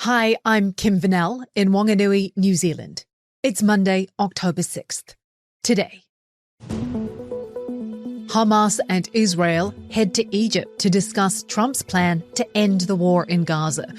Hi, I'm Kim Vanell in Whanganui, New Zealand. It's Monday, October 6th. Today, Hamas and Israel head to Egypt to discuss Trump's plan to end the war in Gaza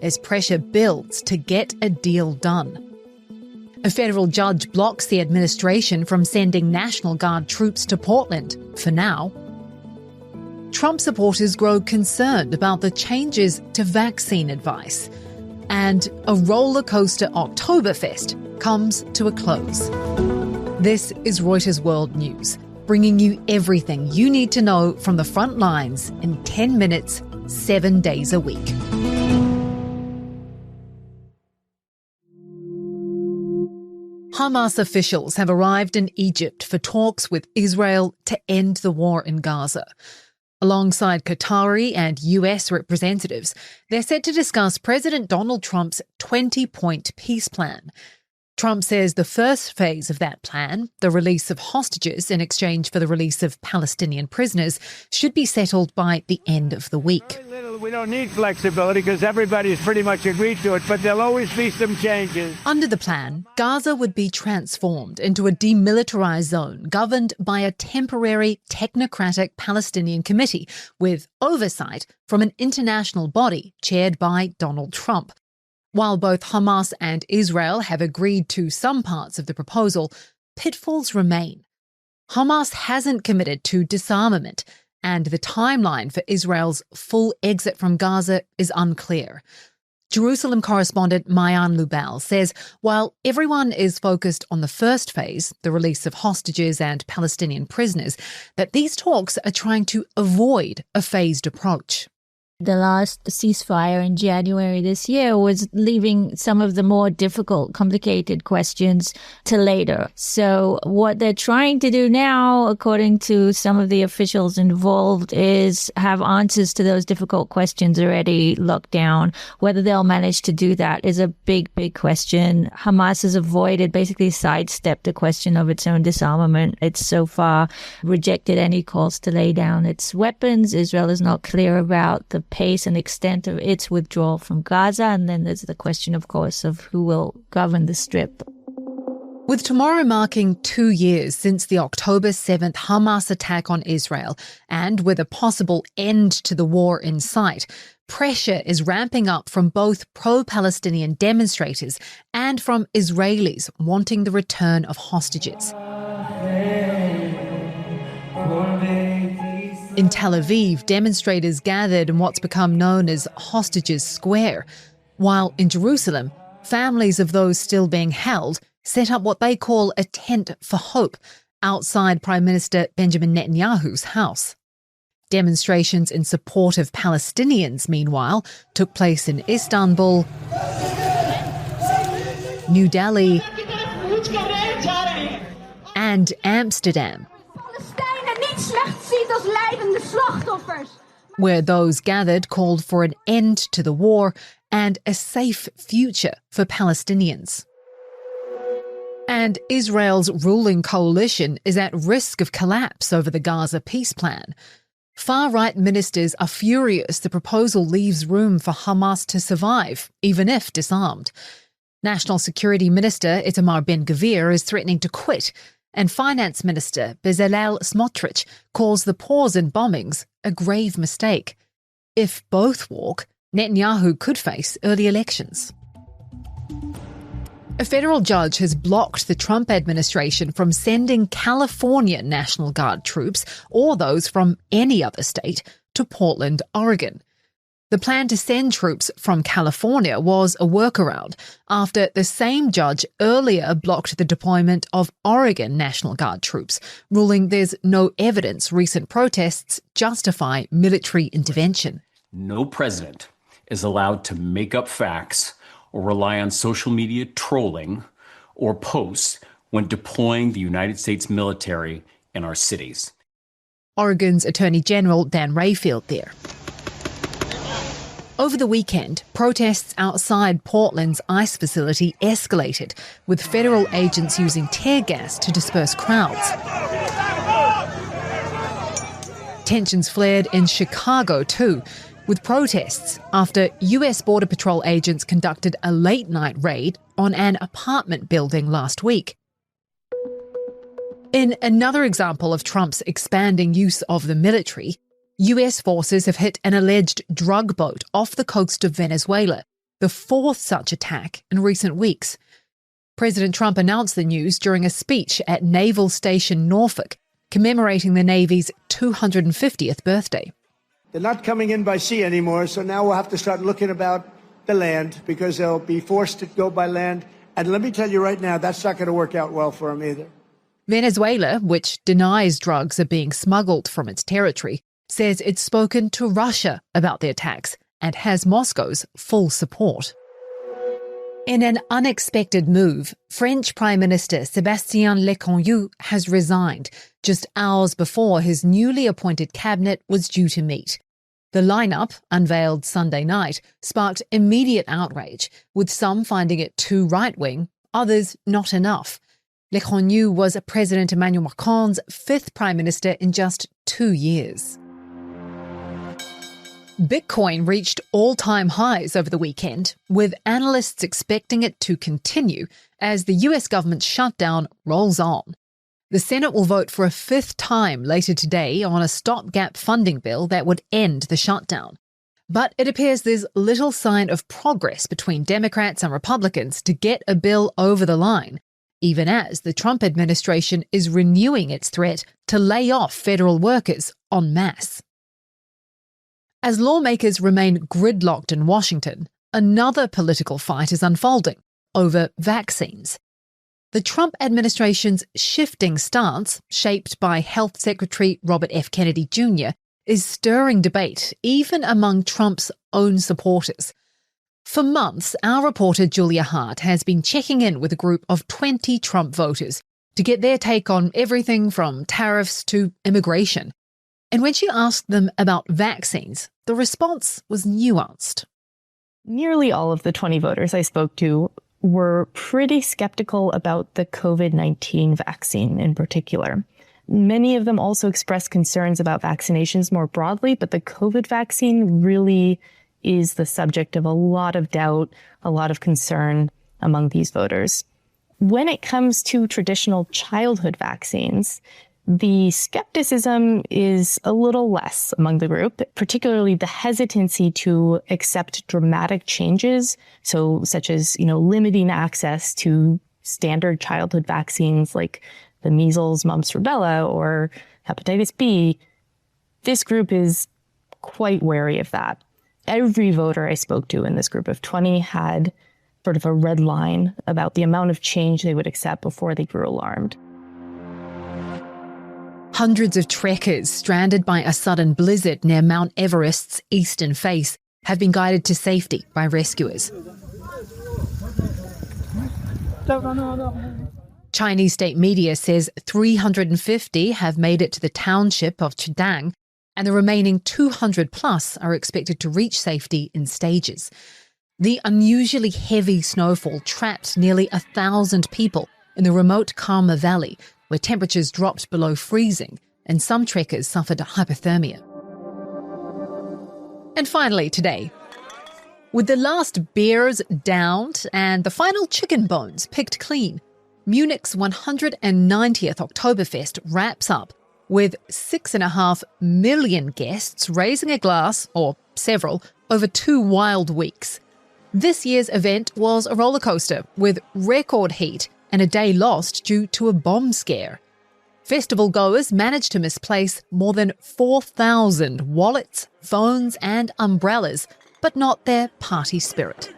as pressure builds to get a deal done. A federal judge blocks the administration from sending National Guard troops to Portland, for now. Trump supporters grow concerned about the changes to vaccine advice. And a rollercoaster Octoberfest comes to a close. This is Reuters World News, bringing you everything you need to know from the front lines in 10 minutes, 7 days a week. Hamas officials have arrived in Egypt for talks with Israel to end the war in Gaza. Alongside Qatari and US representatives, they're set to discuss President Donald Trump's 20-point peace plan. Trump says the first phase of that plan, the release of hostages in exchange for the release of Palestinian prisoners, should be settled by the end of the week. We don't need flexibility because everybody's pretty much agreed to it, but there'll always be some changes. Under the plan, Gaza would be transformed into a demilitarized zone governed by a temporary technocratic Palestinian committee with oversight from an international body chaired by Donald Trump. While both Hamas and Israel have agreed to some parts of the proposal, pitfalls remain. Hamas hasn't committed to disarmament, and the timeline for Israel's full exit from Gaza is unclear. Jerusalem correspondent Mayan Lubal says while everyone is focused on the first phase, the release of hostages and Palestinian prisoners, that these talks are trying to avoid a phased approach. The last ceasefire in January this year was leaving some of the more difficult, complicated questions to later. So what they're trying to do now, according to some of the officials involved, is have answers to those difficult questions already locked down. Whether they'll manage to do that is a big, big question. Hamas has avoided, basically sidestepped the question of its own disarmament. It's so far rejected any calls to lay down its weapons. Israel is not clear about the pace and extent of its withdrawal from Gaza. And then there's the question, of course, of who will govern the Strip. With tomorrow marking 2 years since the October 7th Hamas attack on Israel, and with a possible end to the war in sight, pressure is ramping up from both pro-Palestinian demonstrators and from Israelis wanting the return of hostages. In Tel Aviv, demonstrators gathered in what's become known as Hostages Square, while in Jerusalem, families of those still being held set up what they call a tent for hope outside Prime Minister Benjamin Netanyahu's house. Demonstrations in support of Palestinians, meanwhile, took place in Istanbul, New Delhi, and Amsterdam, where those gathered called for an end to the war and a safe future for Palestinians. And Israel's ruling coalition is at risk of collapse over the Gaza peace plan. Far-right ministers are furious the proposal leaves room for Hamas to survive, even if disarmed. National Security Minister Itamar Ben-Gvir is threatening to quit, and Finance Minister Bezalel Smotrich calls the pause in bombings a grave mistake. If both walk, Netanyahu could face early elections. A federal judge has blocked the Trump administration from sending California National Guard troops, or those from any other state, to Portland, Oregon. The plan to send troops from California was a workaround after the same judge earlier blocked the deployment of Oregon National Guard troops, ruling there's no evidence recent protests justify military intervention. No president is allowed to make up facts or rely on social media trolling or posts when deploying the United States military in our cities. Oregon's Attorney General Dan Rayfield there. Over the weekend, protests outside Portland's ice facility escalated, with federal agents using tear gas to disperse crowds. Tensions flared in Chicago too. with protests after US Border Patrol agents conducted a late-night raid on an apartment building last week. In another example of Trump's expanding use of the military, US forces have hit an alleged drug boat off the coast of Venezuela, the fourth such attack in recent weeks. President Trump announced the news during a speech at Naval Station Norfolk, commemorating the Navy's 250th birthday. They're not coming in by sea anymore, so now we'll have to start looking about the land because they'll be forced to go by land. And let me tell you right now, that's not going to work out well for them either. Venezuela, which denies drugs are being smuggled from its territory, says it's spoken to Russia about the attacks and has Moscow's full support. In an unexpected move, French Prime Minister Sébastien Lecornu has resigned just hours before his newly appointed cabinet was due to meet. The lineup, unveiled Sunday night, sparked immediate outrage, with some finding it too right-wing, others not enough. Lecornu was President Emmanuel Macron's fifth prime minister in just 2 years. Bitcoin reached all-time highs over the weekend, with analysts expecting it to continue as the US government shutdown rolls on. The Senate will vote for a fifth time later today on a stopgap funding bill that would end the shutdown. But it appears there's little sign of progress between Democrats and Republicans to get a bill over the line, even as the Trump administration is renewing its threat to lay off federal workers en masse. As lawmakers remain gridlocked in Washington, another political fight is unfolding over vaccines. The Trump administration's shifting stance, shaped by Health Secretary Robert F. Kennedy Jr., is stirring debate even among Trump's own supporters. For months, our reporter Julia Hart has been checking in with a group of 20 Trump voters to get their take on everything from tariffs to immigration. And when she asked them about vaccines, the response was nuanced. Nearly all of the 20 voters I spoke to were pretty skeptical about the COVID-19 vaccine in particular. Many of them also expressed concerns about vaccinations more broadly, but the COVID vaccine really is the subject of a lot of doubt, a lot of concern among these voters. When it comes to traditional childhood vaccines, the skepticism is a little less among the group, particularly the hesitancy to accept dramatic changes, such as, limiting access to standard childhood vaccines like the measles, mumps, rubella, or hepatitis B. This group is quite wary of that. Every voter I spoke to in this group of 20 had sort of a red line about the amount of change they would accept before they grew alarmed. Hundreds of trekkers stranded by a sudden blizzard near Mount Everest's eastern face have been guided to safety by rescuers. Chinese state media says 350 have made it to the township of Chidang, and the remaining 200 plus are expected to reach safety in stages. The unusually heavy snowfall trapped nearly 1,000 people in the remote Karma Valley, where temperatures dropped below freezing and some trekkers suffered hypothermia. And finally today, with the last beers downed and the final chicken bones picked clean, Munich's 190th Octoberfest wraps up with 6.5 million guests raising a glass, or several, over 2 wild weeks. This year's event was a roller coaster with record heat and a day lost due to a bomb scare. Festival goers managed to misplace more than 4,000 wallets, phones and umbrellas, but not their party spirit.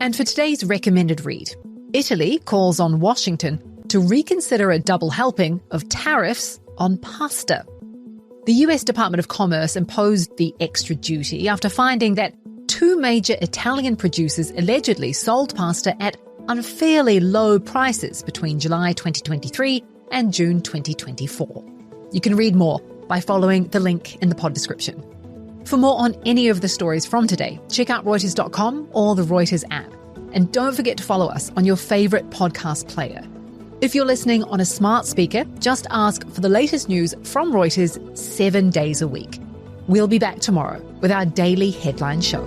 And for today's recommended read, Italy calls on Washington to reconsider a double helping of tariffs on pasta. The US Department of Commerce imposed the extra duty after finding that 2 major Italian producers allegedly sold pasta at unfairly low prices between July 2023 and June 2024. You can read more by following the link in the pod description. For more on any of the stories from today, check out Reuters.com or the Reuters app. And don't forget to follow us on your favorite podcast player. If you're listening on a smart speaker, just ask for the latest news from Reuters 7 days a week. We'll be back tomorrow with our daily headline show.